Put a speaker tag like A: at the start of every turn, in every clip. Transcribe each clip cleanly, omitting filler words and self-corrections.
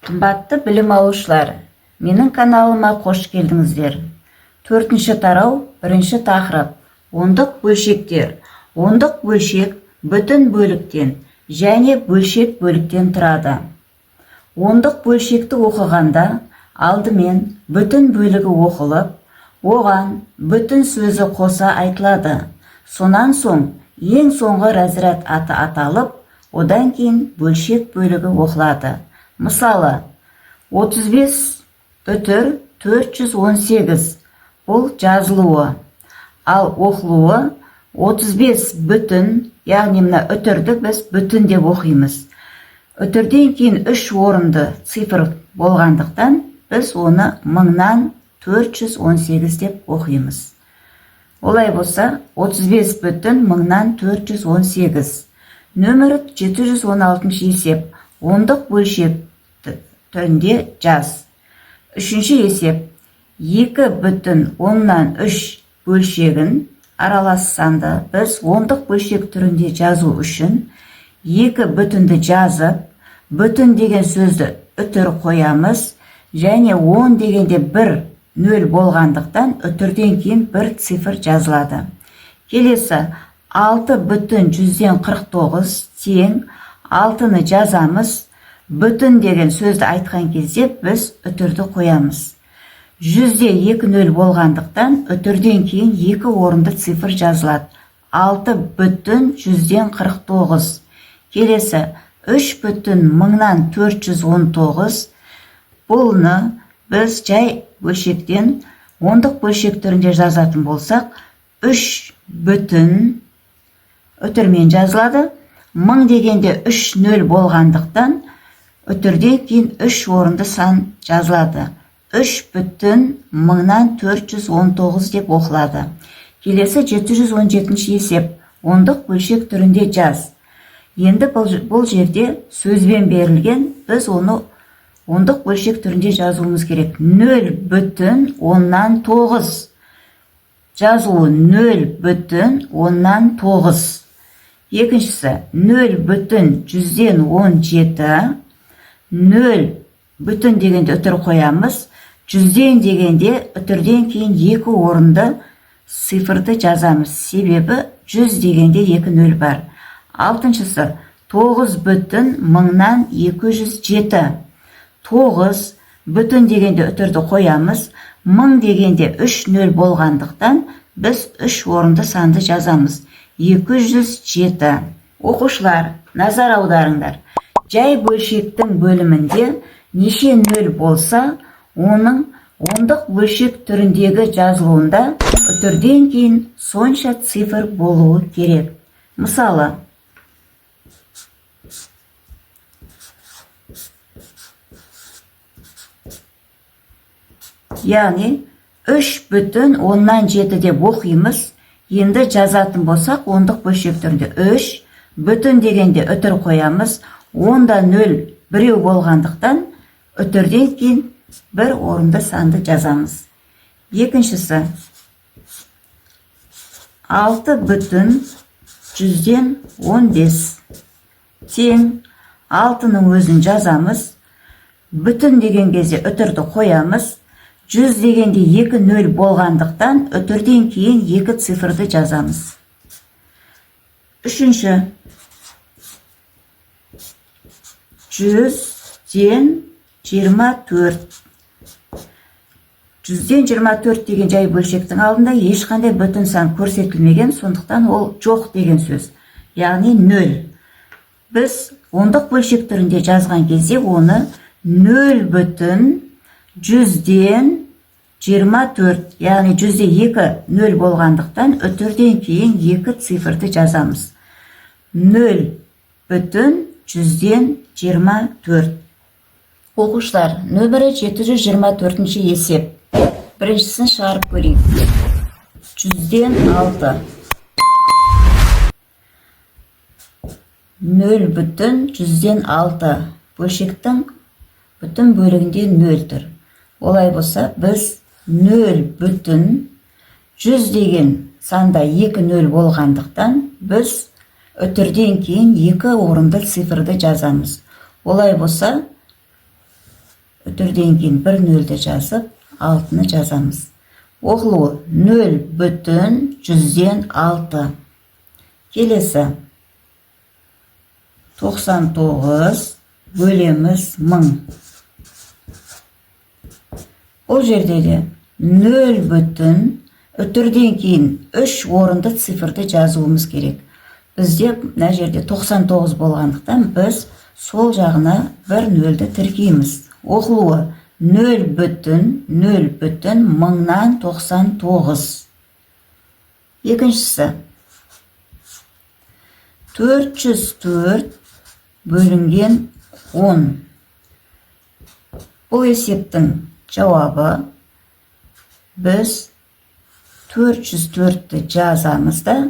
A: Қымбатты білім алушылар, менің каналыма қош келдіңіздер. 4-ші тарау, 1-ші тақырып. Ондық бөлшектер. Ондық бөлшек бүтін бөліктен және бөлшек бөліктен тұрады. Ондық бөлшекті оқығанда алдымен бүтін бөлігі оқылып, оған бүтін сөзі қоса айтылады. Сонан соң ең соңғы разряд аты аталып, одан кейін бөлшек бөлігі оқылады. Мысалы, 35 бүтін 418 бұл жазылуы, ал оқылуы 35 бүтін, яғни мына үтірді біз бүтін деп оқимыз. Үтірден кейін 3 орынды цифр болғандықтан біз оны 1000-нан 418 деп оқимыз. Олай болса, 35 бүтін 1000-нан 418. Нөмірі 716 есеп. Ондық бөлшек түрінде жаз. 3-ші есеп. 2 бүтін 10-нан 3 бөлшегін аралас санды біз ондық бөлшек түрінде жазу үшін 2 бүтінді жазып, бүтін деген сөзді үтір қоямыз, және 10 дегенде 1 0 болғандықтан үтірден кейін 1 цифр жазылады. Келесі 6 бүтін 149 тең 6-ны жазамыз, бүтін деген сөзді айтқан кезде біз үтірді қоямыз. 100-де 2 0 болғандықтан үтірден кейін 2 орынды цифр жазылады. 6 бүтін 149. Келесі 3 бүтін 1000-нан 419. Бұлны біз жай бөлшектен ондық бөлшек түрінде жазатын болсақ, 3 бүтін үтірмен жазылады. 1000 дегенде 3 0 болғандықтан үтірден кейін 3 орынды сан жазылады. 3 бүтін 1000-нан 419 деп оқылады. Келесі 717 есеп. Ондық бөлшек түрінде жаз. Енді бұл жерде сөзбен берілген, біз оны ондық бөлшек түрінде жазуымыз керек. 0 бүтін 10-нан 9. Жазуы 0 бүтін 10-нан 9. Екіншісі 0 бүтін 117. 0 бүтін дегенде үтір қоямыз. 100-ден дегенде үтірден кейін 2 орынды цифрды жазамыз. Себебі 100 дегенде 2 0 бар. Алтыншысы 9 бүтін 1000-нан 207. 9 бүтін дегенде үтірді қоямыз. 1000 дегенде 3 0 болғандықтан біз 3 орынды санды жазамыз. 207. Оқушылар, назар аударыңдар. Жай бөлшектің бөлімінде неше 0 болса, оның ондық бөлшек түріндегі жазылуында үтірден кейін сонша цифр болуы керек. Мысалы, яғни 3 бүтін 10-нан 7 деп оқимыз. Енді жазатын болсақ, ондық бөлшек түрінде 3 бүтін дегенде үтір қоямыз. 10-да 0 біреу болғандықтан үтірден кейін 1 орынды санды жазамыз. Екіншісі 6 бүтін 115 тең 6-ның өзін жазамыз. Бүтін деген кезде үтірді қоямыз. 100 дегенде 2 0 болғандықтан үтірден кейін 2 цифрды жазамыз. Үшінші 100-ден 24. 100-ден 24 деген жай бөлшектің алдында ешқандай бүтін сан көрсетілмеген, сондықтан ол жоқ деген сөз. Яғни 0. Біз ондық бөлшек түрінде жазған кезде оны 0 бүтін 100-ден 24, яғни 100-де 2 0 болғандықтан үтірден кейін 2 цифрды жазамыз. 0 бүтін 100-ден 24. Оқушылар, нөмірі 724 есеп. Біріншісін шығарып көрейік. 100-ден 6. 0 бүтін 100-ден 6. Бөлшектің бүтін бөлігінде 0 тұр. Олай болса, біз 0 бүтін 100 деген санда 2 0 болғандықтан біз үтірден кейін 2 орынды цифрды жазамыз. Олай болса, үтірден кейін бір нөлді жазып, 6-ны жазамыз. Оқылуы 0,100-6. Келесі 99 бөлеміз 1000. Бұл жерде де 0 үтірден кейін 3 орынды цифрды жазуымыз керек. Бізде мына жерде 99 болғандықтан біз сол жағына бір нөлді тіркейміз. Оқылуы 0,000-1099. Екіншісі 404 бөлінген 10. Бұл есептің жауабы біз 404-ті жазамыз да,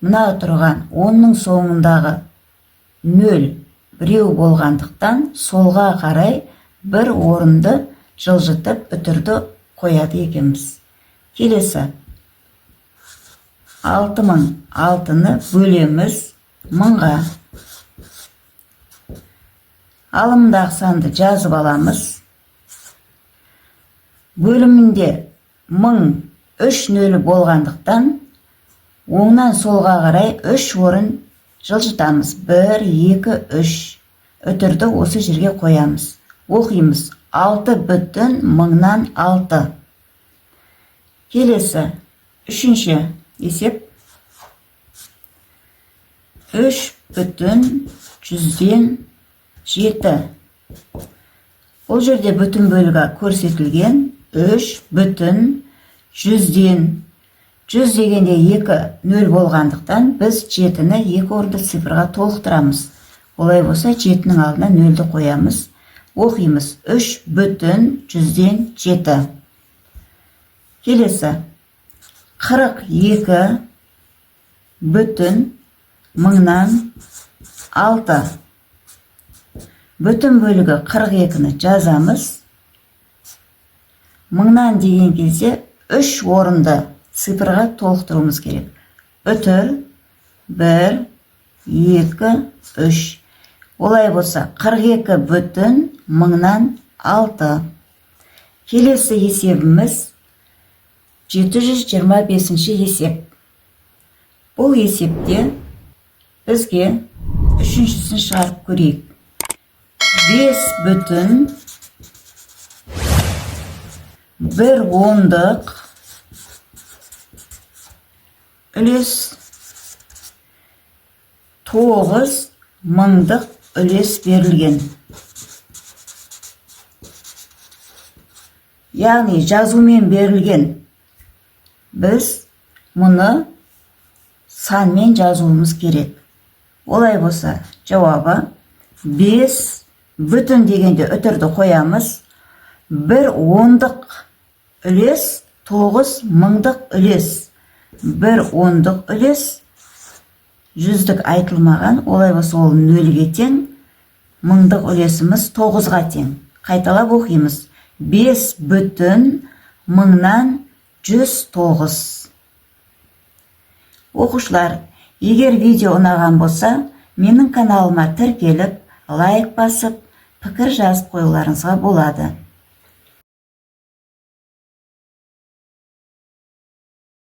A: мына тұрған 10-ның соңындағы 0 біреу болғандықтан солға қарай бір орынды жылжытып үтірді қояды екенбіз. Келесі 6000-6-ны бөлеміз 1000-ға. Алымдағы санды жазып аламыз. Бөлімінде 1000 3 нөлі болғандықтан оңнан солға қарай 3 орын жылжытамыз. 1, 2, 3. Үтірді осы жерге қоямыз. Оқимыз. 6,1000-6. Келесі, үшінші есеп. 3,100-7. Бұл жерде бүтін бөлігі көрсетілген. 3,100-100. 100 дегенде 2 0 болғандықтан біз 7-ні 2 орынды цифрға толықтырамыз. Олай болса 7-нің алдына 0-ді қоямыз. Оқимыз. 3,100-7. Келесі 42,1000-6. Бүтін бөлігі 42-ні жазамыз. 1000-нан деген кезде 3 орынды цифрға толықтыруымыз керек. Үтір 1, 2, 3. Олай болса 42,1000-6. Келесі есебіміз 725 есеп. Бұл есепте бізге үшіншісін шығарып көрейік. 5,1 үлес 9,000 үлес берілген. Яғни жазумен берілген. Біз мұны санмен жазуымыз керек. Олай болса, жауабы 5 бүтін дегенде үтірді қоямыз. 1/10 үлес 9,000 үлес. 1/10 үлес 100-дік айтылмаған. Олай болса, ол 0-ге тең. 1000-дік үлесіміз 9-ға тең. Қайталап оқимыз. 5/1000-109. Оқушылар, егер видео ұнаған болса, менің каналыма тіркеліп, лайк басып, пікір жазып қоюларыңызға болады.